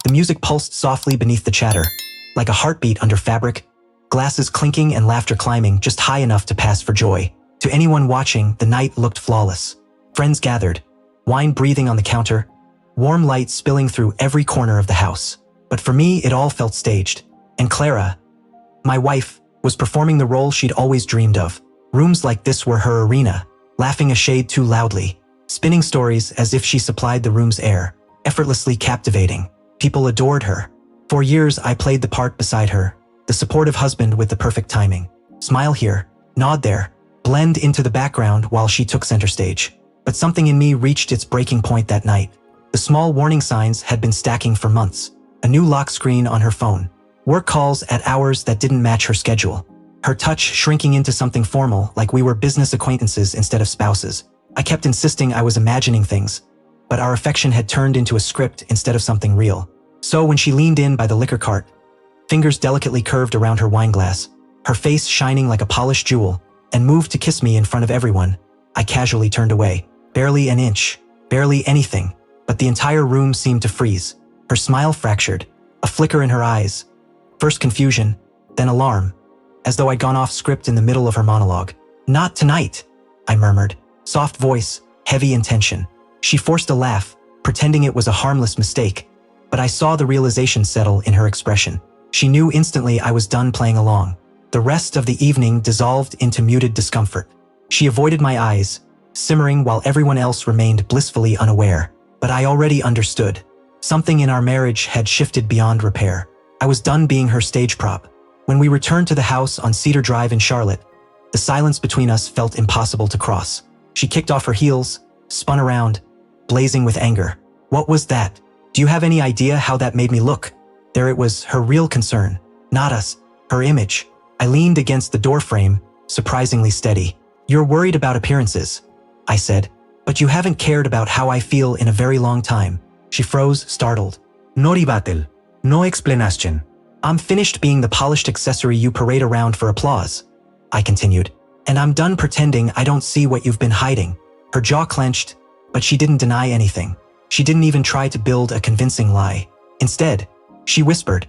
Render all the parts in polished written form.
The music pulsed softly beneath the chatter, like a heartbeat under fabric, glasses clinking and laughter climbing just high enough to pass for joy. To anyone watching, the night looked flawless. Friends gathered, wine breathing on the counter, warm light spilling through every corner of the house. But for me, it all felt staged. And Clara, my wife, was performing the role she'd always dreamed of. Rooms like this were her arena, laughing a shade too loudly, spinning stories as if she supplied the room's air, effortlessly captivating. People adored her. For years, I played the part beside her, the supportive husband with the perfect timing. Smile here, nod there, blend into the background while she took center stage. But something in me reached its breaking point that night. The small warning signs had been stacking for months. A new lock screen on her phone, work calls at hours that didn't match her schedule, her touch shrinking into something formal like we were business acquaintances instead of spouses. I kept insisting I was imagining things, but our affection had turned into a script instead of something real. So when she leaned in by the liquor cart, fingers delicately curved around her wine glass, her face shining like a polished jewel, and moved to kiss me in front of everyone, I casually turned away. Barely an inch, barely anything, but the entire room seemed to freeze. Her smile fractured, a flicker in her eyes. First confusion, then alarm, as though I'd gone off script in the middle of her monologue. "Not tonight," I murmured, soft voice, heavy in tension. She forced a laugh, pretending it was a harmless mistake, but I saw the realization settle in her expression. She knew instantly I was done playing along. The rest of the evening dissolved into muted discomfort. She avoided my eyes, simmering while everyone else remained blissfully unaware. But I already understood. Something in our marriage had shifted beyond repair. I was done being her stage prop. When we returned to the house on Cedar Drive in Charlotte, the silence between us felt impossible to cross. She kicked off her heels, spun around, blazing with anger. "What was that? Do you have any idea how that made me look?" There it was, her real concern, not us, her image. I leaned against the doorframe, surprisingly steady. "You're worried about appearances," I said, "but you haven't cared about how I feel in a very long time." She froze, startled. "No rebuttal. No explanation. I'm finished being the polished accessory you parade around for applause," I continued. "And I'm done pretending I don't see what you've been hiding." Her jaw clenched, but she didn't deny anything. She didn't even try to build a convincing lie. Instead, she whispered,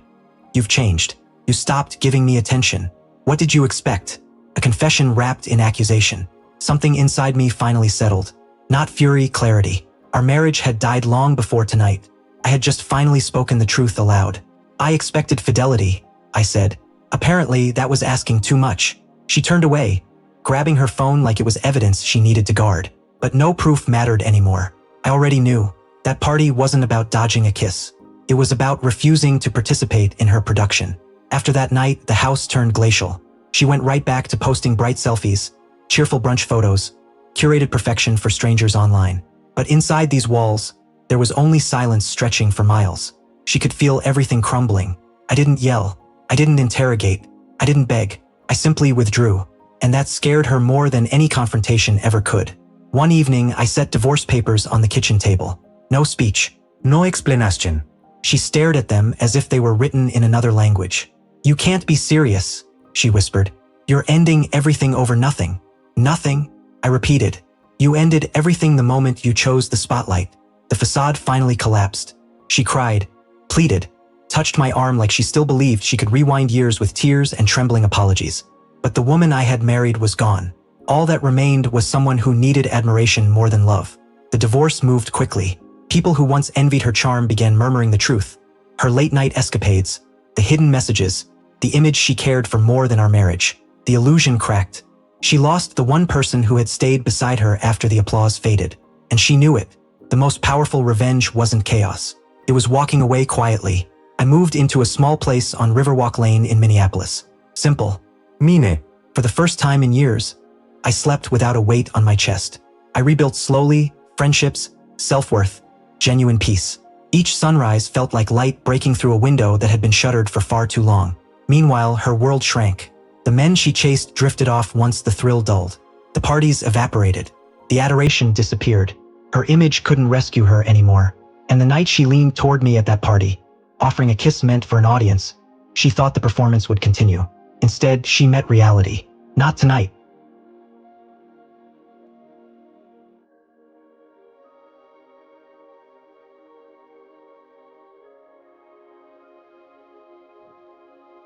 "You've changed. You stopped giving me attention. What did you expect?" A confession wrapped in accusation. Something inside me finally settled. Not fury, clarity. Our marriage had died long before tonight. I had just finally spoken the truth aloud. "I expected fidelity," I said. Apparently, that was asking too much. She turned away, grabbing her phone like it was evidence she needed to guard. But no proof mattered anymore. I already knew. That party wasn't about dodging a kiss. It was about refusing to participate in her production. After that night, the house turned glacial. She went right back to posting bright selfies, cheerful brunch photos, curated perfection for strangers online. But inside these walls, there was only silence stretching for miles. She could feel everything crumbling. I didn't yell. I didn't interrogate. I didn't beg. I simply withdrew. And that scared her more than any confrontation ever could. One evening, I set divorce papers on the kitchen table. No speech. No explanation. She stared at them as if they were written in another language. "You can't be serious," she whispered. "You're ending everything over nothing." "Nothing?" I repeated. "You ended everything the moment you chose the spotlight." The facade finally collapsed. She cried, pleaded, touched my arm like she still believed she could rewind years with tears and trembling apologies. But the woman I had married was gone. All that remained was someone who needed admiration more than love. The divorce moved quickly. People who once envied her charm began murmuring the truth. Her late-night escapades, the hidden messages, the image she cared for more than our marriage. The illusion cracked. She lost the one person who had stayed beside her after the applause faded. And she knew it. The most powerful revenge wasn't chaos. It was walking away quietly. I moved into a small place on Riverwalk Lane in Minneapolis. Simple. Mine. For the first time in years, I slept without a weight on my chest. I rebuilt slowly, friendships, self-worth, genuine peace. Each sunrise felt like light breaking through a window that had been shuttered for far too long. Meanwhile, her world shrank. The men she chased drifted off once the thrill dulled. The parties evaporated. The adoration disappeared. Her image couldn't rescue her anymore. And the night she leaned toward me at that party, offering a kiss meant for an audience, she thought the performance would continue. Instead, she met reality. Not tonight.